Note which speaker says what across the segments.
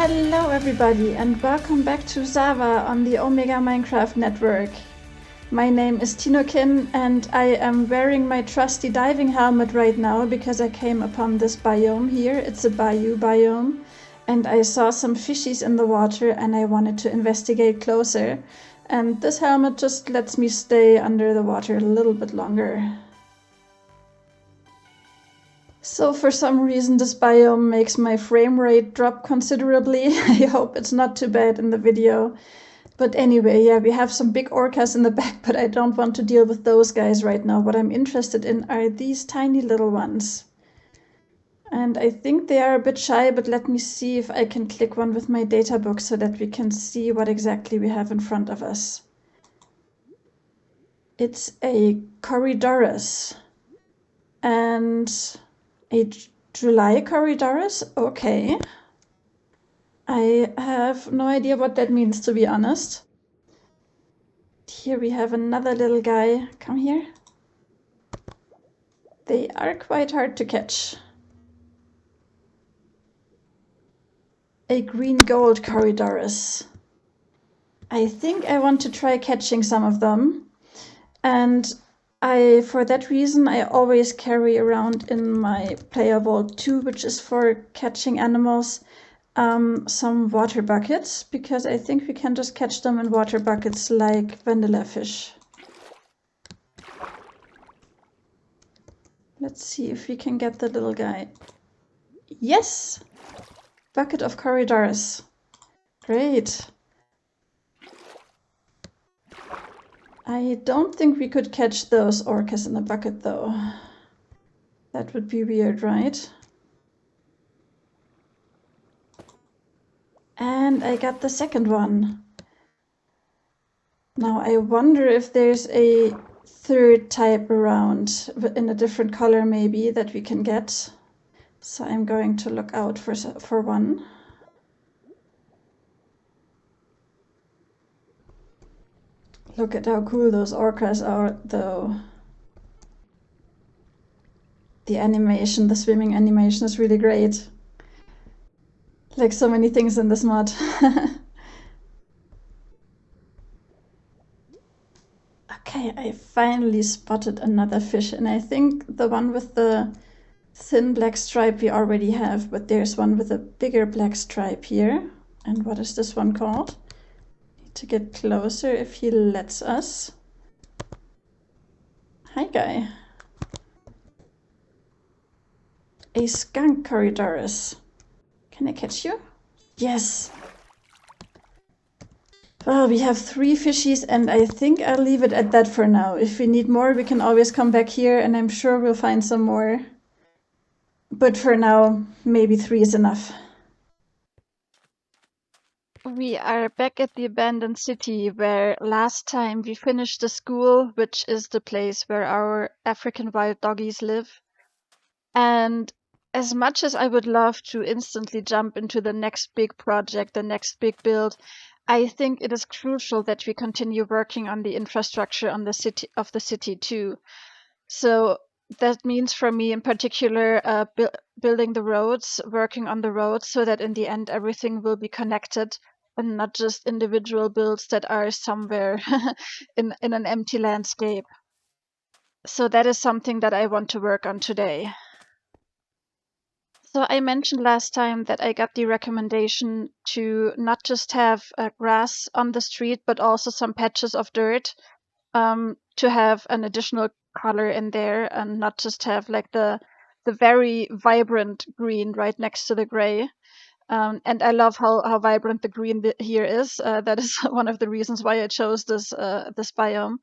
Speaker 1: Hello everybody and welcome back to ZAWA on the Omega Minecraft network. My name is Tinokin and I am wearing my trusty diving helmet right now because I came upon this biome here. It's a bayou biome and I saw some fishies in the water and I wanted to investigate closer. And this helmet just lets me stay under the water a little bit longer. So for some reason this biome makes my frame rate drop considerably. I hope it's not too bad in the video. But anyway, yeah, we have some big orcas in the back, but I don't want to deal with those guys right now. What I'm interested in are these tiny little ones. And I think they are a bit shy, but let me see if I can click one with my data book so that we can see what exactly we have in front of us. It's a Corydoras and a July Corydoras? Okay. I have no idea what that means, to be honest. Here we have another little guy. Come here. They are quite hard to catch. A green gold Corydoras. I think I want to try catching some of them. And for that reason, I always carry around in my player vault 2, which is for catching animals, some water buckets, because I think we can just catch them in water buckets like vanilla fish. Let's see if we can get the little guy. Yes! Bucket of Corydoras. Great. I don't think we could catch those orcas in a bucket though. That would be weird, right? And I got the second one. Now I wonder if there's a third type around in a different color maybe that we can get. So I'm going to look out for one. Look at how cool those orcas are though. The animation, the swimming animation is really great. Like so many things in this mod. Okay, I finally spotted another fish, and I think the one with the thin black stripe we already have, but there's one with a bigger black stripe here. And what is this one called? Need to get closer if he lets us. Hi, guy. A skunk Corydoras. Can I catch you? Yes. Well, we have 3 fishies and I think I'll leave it at that for now. If we need more, we can always come back here and I'm sure we'll find some more. But for now, maybe 3 is enough. We are back at the abandoned city where last time we finished the school, which is the place where our African wild doggies live. And as much as I would love to instantly jump into the next big project, the next big build, I think it is crucial that we continue working on the infrastructure of the city too. So that means for me in particular, building the roads, working on the roads so that in the end everything will be connected and not just individual builds that are somewhere in an empty landscape. So that is something that I want to work on today. So I mentioned last time that I got the recommendation to not just have grass on the street, but also some patches of dirt to have an additional color in there and not just have like the very vibrant green right next to the gray. And I love how vibrant the green here is. That is one of the reasons why I chose this biome.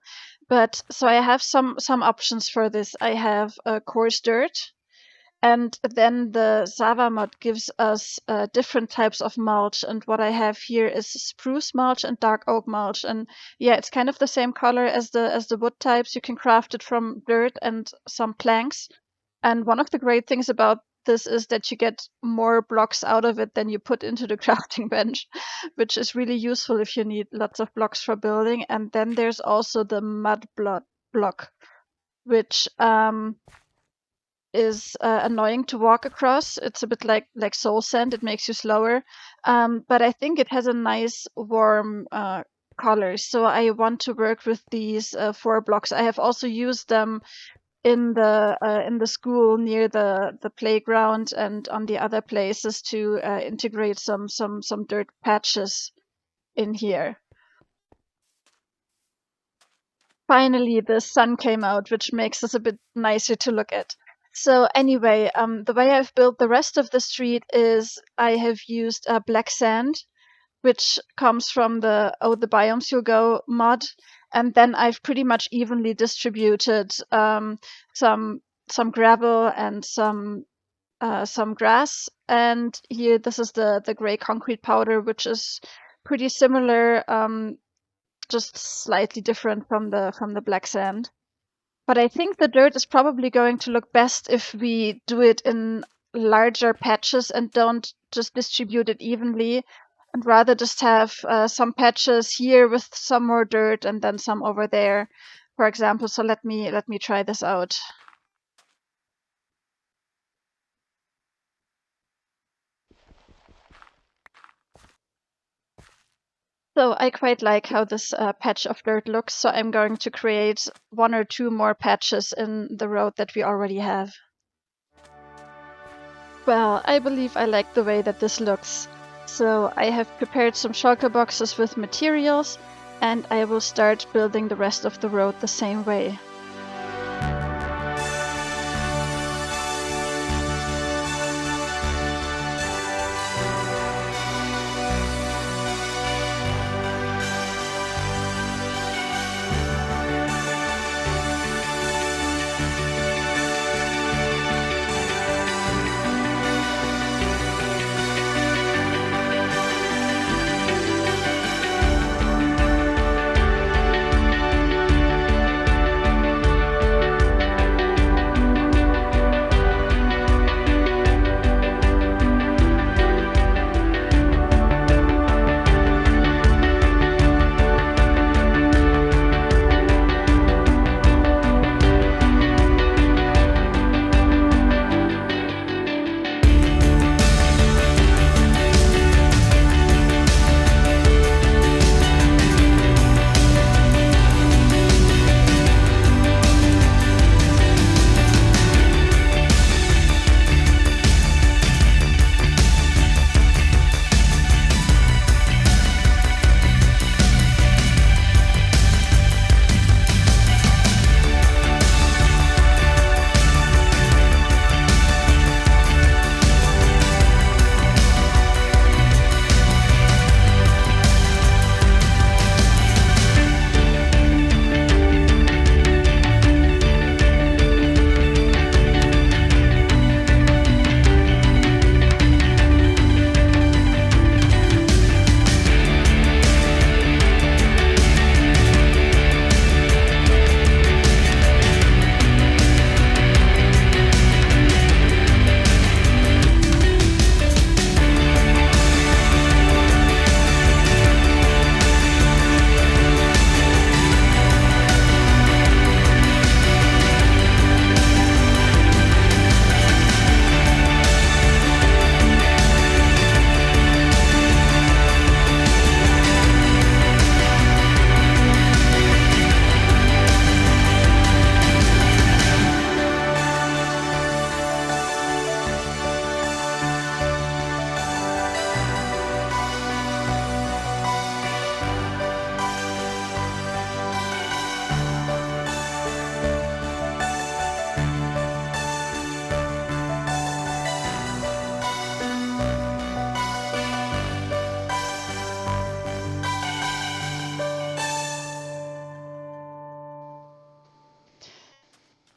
Speaker 1: But so I have some options for this. I have coarse dirt. And then the ZAWA mod gives us different types of mulch. And what I have here is spruce mulch and dark oak mulch. And yeah, it's kind of the same color as the wood types. You can craft it from dirt and some planks. And one of the great things about this is that you get more blocks out of it than you put into the crafting bench, which is really useful if you need lots of blocks for building. And then there's also the mud block, which is annoying to walk across. It's a bit like soul sand. It makes you slower. But I think it has a nice warm color. So I want to work with these 4 blocks. I have also used them in the school near the playground and on the other places to integrate some dirt patches in here. Finally, the sun came out, which makes this a bit nicer to look at. So anyway, the way I've built the rest of the street is I have used black sand, which comes from the the Biomes You'll Go mod, and then I've pretty much evenly distributed some gravel and some grass. And here, this is the gray concrete powder, which is pretty similar, just slightly different from the black sand. But I think the dirt is probably going to look best if we do it in larger patches and don't just distribute it evenly, and rather just have some patches here with some more dirt and then some over there, for example. So let me try this out. So I quite like how this patch of dirt looks, so I'm going to create 1 or 2 more patches in the road that we already have. Well, I believe I like the way that this looks. So I have prepared some shulker boxes with materials, and I will start building the rest of the road the same way.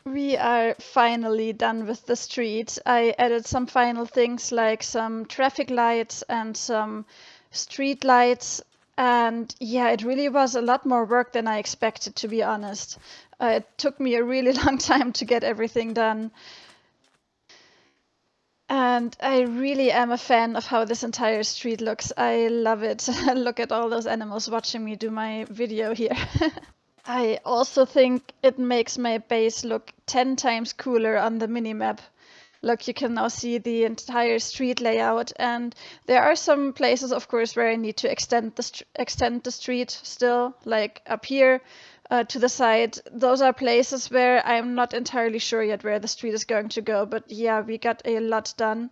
Speaker 1: We are finally done with the street. I added some final things like some traffic lights and some street lights. And yeah, it really was a lot more work than I expected, to be honest. It took me a really long time to get everything done. And I really am a fan of how this entire street looks. I love it. Look at all those animals watching me do my video here. I also think it makes my base look 10 times cooler on the minimap. Look, you can now see the entire street layout, and there are some places, of course, where I need to extend the street still, like up here to the side. Those are places where I'm not entirely sure yet where the street is going to go, but yeah, we got a lot done,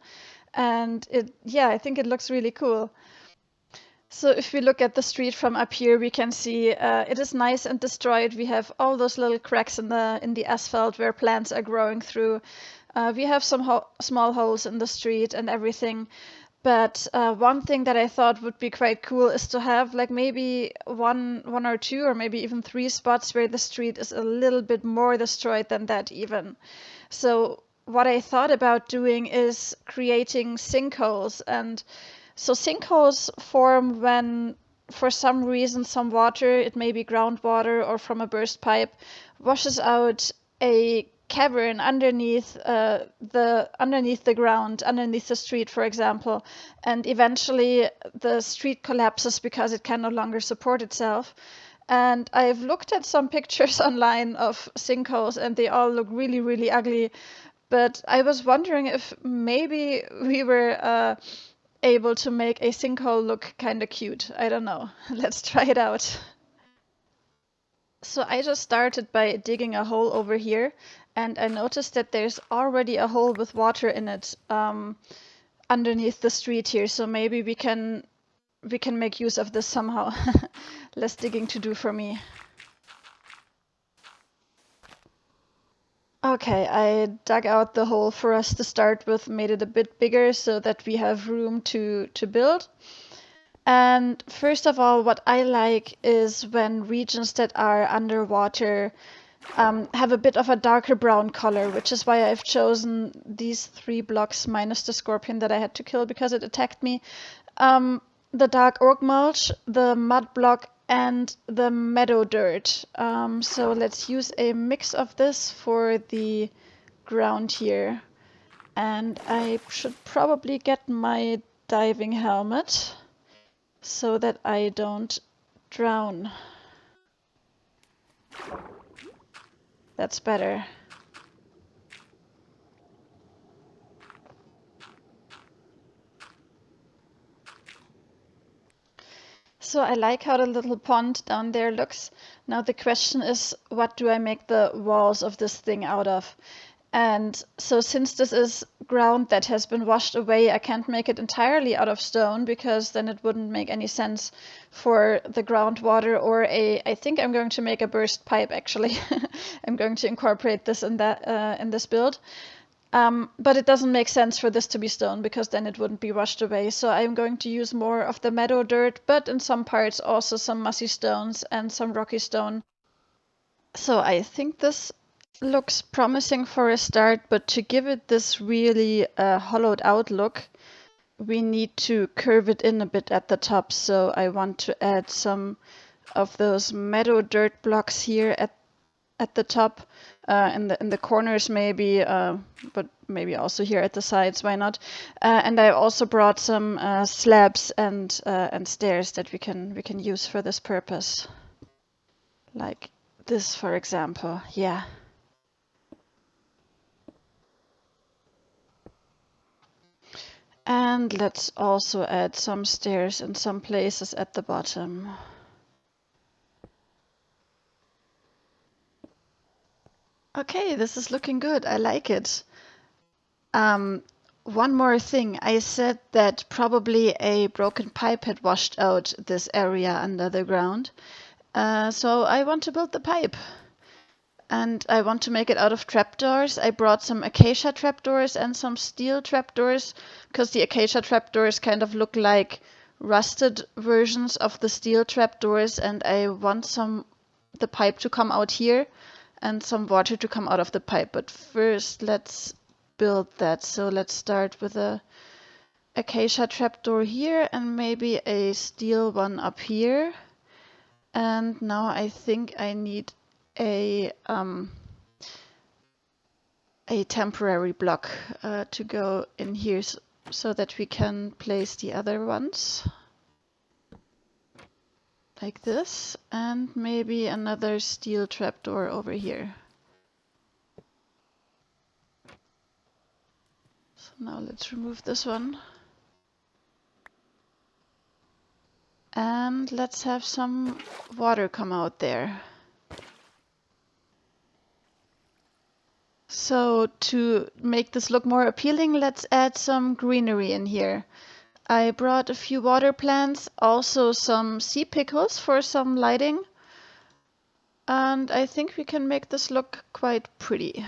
Speaker 1: and I think it looks really cool. So if we look at the street from up here, we can see it is nice and destroyed. We have all those little cracks in the asphalt where plants are growing through. We have some small holes in the street and everything. But one thing that I thought would be quite cool is to have like maybe one or two or maybe even three spots where the street is a little bit more destroyed than that even. So what I thought about doing is creating sinkholes. And so sinkholes form when, for some reason, some water, it may be groundwater or from a burst pipe, washes out a cavern underneath the ground, underneath the street, for example, and eventually the street collapses because it can no longer support itself. And I've looked at some pictures online of sinkholes, and they all look really, really ugly. But I was wondering if maybe we were able to make a sinkhole look kind of cute. I don't know. Let's try it out. So I just started by digging a hole over here, and I noticed that there's already a hole with water in it underneath the street here. So maybe we can make use of this somehow. Less digging to do for me. Okay, I dug out the hole for us to start with, made it a bit bigger so that we have room to build. And first of all, what I like is when regions that are underwater have a bit of a darker brown color, which is why I've chosen these 3 blocks minus the scorpion that I had to kill because it attacked me. The dark oak mulch, the mud block, and the meadow dirt. So let's use a mix of this for the ground here. And I should probably get my diving helmet so that I don't drown. That's better. So I like how the little pond down there looks. Now the question is, what do I make the walls of this thing out of? And so since this is ground that has been washed away, I can't make it entirely out of stone because then it wouldn't make any sense for the groundwater or I think I'm going to make a burst pipe actually. I'm going to incorporate this in this build. But it doesn't make sense for this to be stone because then it wouldn't be washed away. So I'm going to use more of the meadow dirt, but in some parts also some mossy stones and some rocky stone. So I think this looks promising for a start, but to give it this really hollowed out look, we need to curve it in a bit at the top. So I want to add some of those meadow dirt blocks here at the top, in the corners maybe, but maybe also here at the sides. Why not? And I also brought some slabs and stairs that we can use for this purpose, like this, for example. Yeah. And let's also add some stairs in some places at the bottom. Okay, this is looking good. I like it. One more thing. I said that probably a broken pipe had washed out this area under the ground. So I want to build the pipe. And I want to make it out of trapdoors. I brought some acacia trapdoors and some steel trapdoors because the acacia trapdoors kind of look like rusted versions of the steel trapdoors, and I want the pipe to come out here and some water to come out of the pipe. But first let's build that. So let's start with a acacia trapdoor here and maybe a steel one up here. And now I think I need a temporary block to go in here so that we can place the other ones. like this, and maybe another steel trapdoor over here. So now let's remove this one. And let's have some water come out there. So to make this look more appealing, let's add some greenery in here. I brought a few water plants, also some sea pickles for some lighting. And I think we can make this look quite pretty.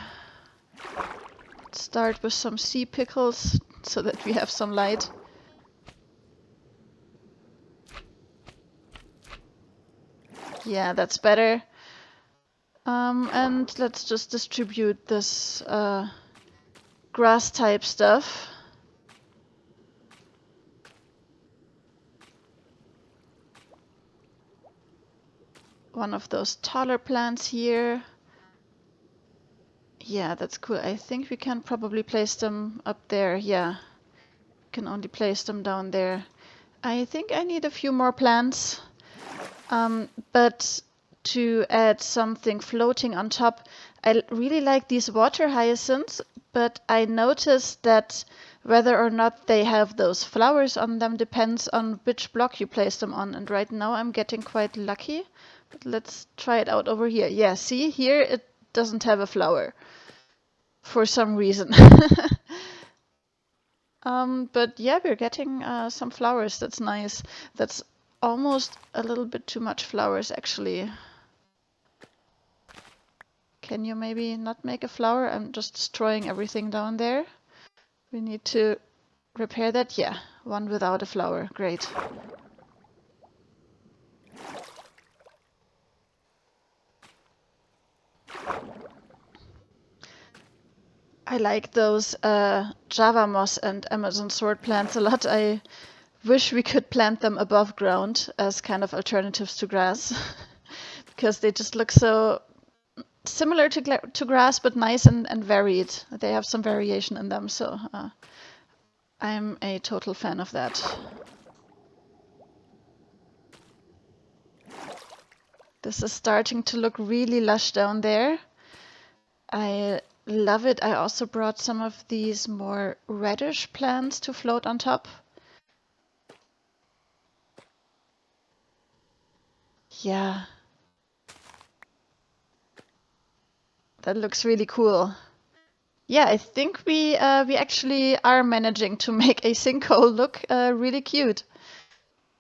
Speaker 1: Let's start with some sea pickles so that we have some light. Yeah, that's better. And let's just distribute this grass type stuff. One of those taller plants here. Yeah, that's cool. I think we can probably place them up there. Yeah, can only place them down there. I think I need a few more plants. But to add something floating on top, I really like these water hyacinths, but I noticed that whether or not they have those flowers on them depends on which block you place them on. And right now I'm getting quite lucky. But let's try it out over here. Yeah, see, here it doesn't have a flower for some reason. But yeah, we're getting some flowers. That's nice. That's almost a little bit too much flowers, actually. Can you maybe not make a flower? I'm just destroying everything down there. We need to repair that. Yeah, one without a flower. Great. I like those Java moss and Amazon sword plants a lot. I wish we could plant them above ground as kind of alternatives to grass because they just look so similar to grass, but nice and varied. They have some variation in them, so I'm a total fan of that. This is starting to look really lush down there. I love it. I also brought some of these more reddish plants to float on top. Yeah. That looks really cool. Yeah, I think we actually are managing to make a sinkhole look really cute.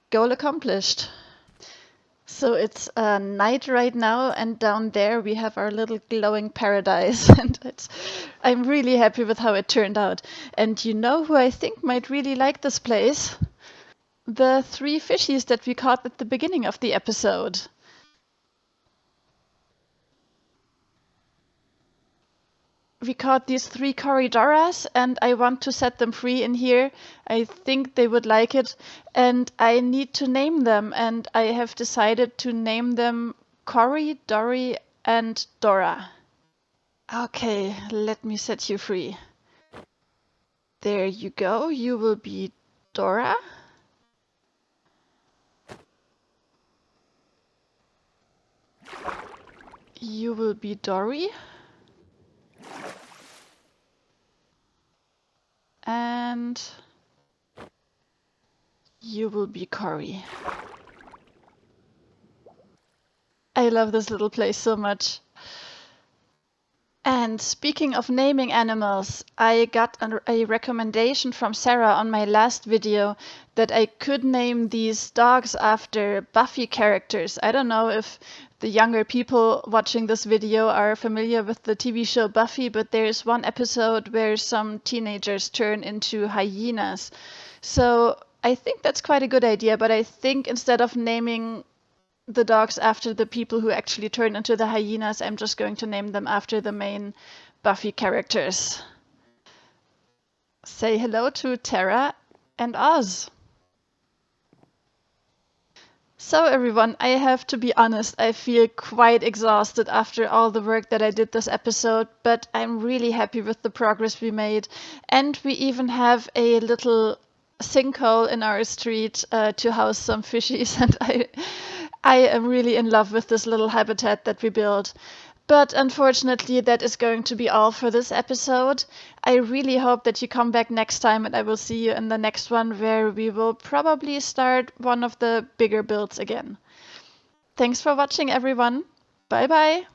Speaker 1: Goal accomplished. So it's night right now, and down there we have our little glowing paradise, and I'm really happy with how it turned out. And you know who I think might really like this place? The 3 fishies that we caught at the beginning of the episode. We caught these 3 corridoras, and I want to set them free in here. I think they would like it, and I need to name them, and I have decided to name them Cory, Dory, and Dora. Okay, let me set you free. There you go. You will be Dora. You will be Dory. And you will be Cory. I love this little place so much. And speaking of naming animals, I got a recommendation from Sarah on my last video that I could name these dogs after Buffy characters. I don't know if the younger people watching this video are familiar with the TV show Buffy, but there's one episode where some teenagers turn into hyenas. So I think that's quite a good idea, but I think instead of naming the dogs after the people who actually turn into the hyenas, I'm just going to name them after the main Buffy characters. Say hello to Tara and Oz. So everyone, I have to be honest, I feel quite exhausted after all the work that I did this episode, but I'm really happy with the progress we made. And we even have a little sinkhole in our street to house some fishies, and I am really in love with this little habitat that we built. But unfortunately, that is going to be all for this episode. I really hope that you come back next time and I will see you in the next one where we will probably start one of the bigger builds again. Thanks for watching, everyone. Bye bye.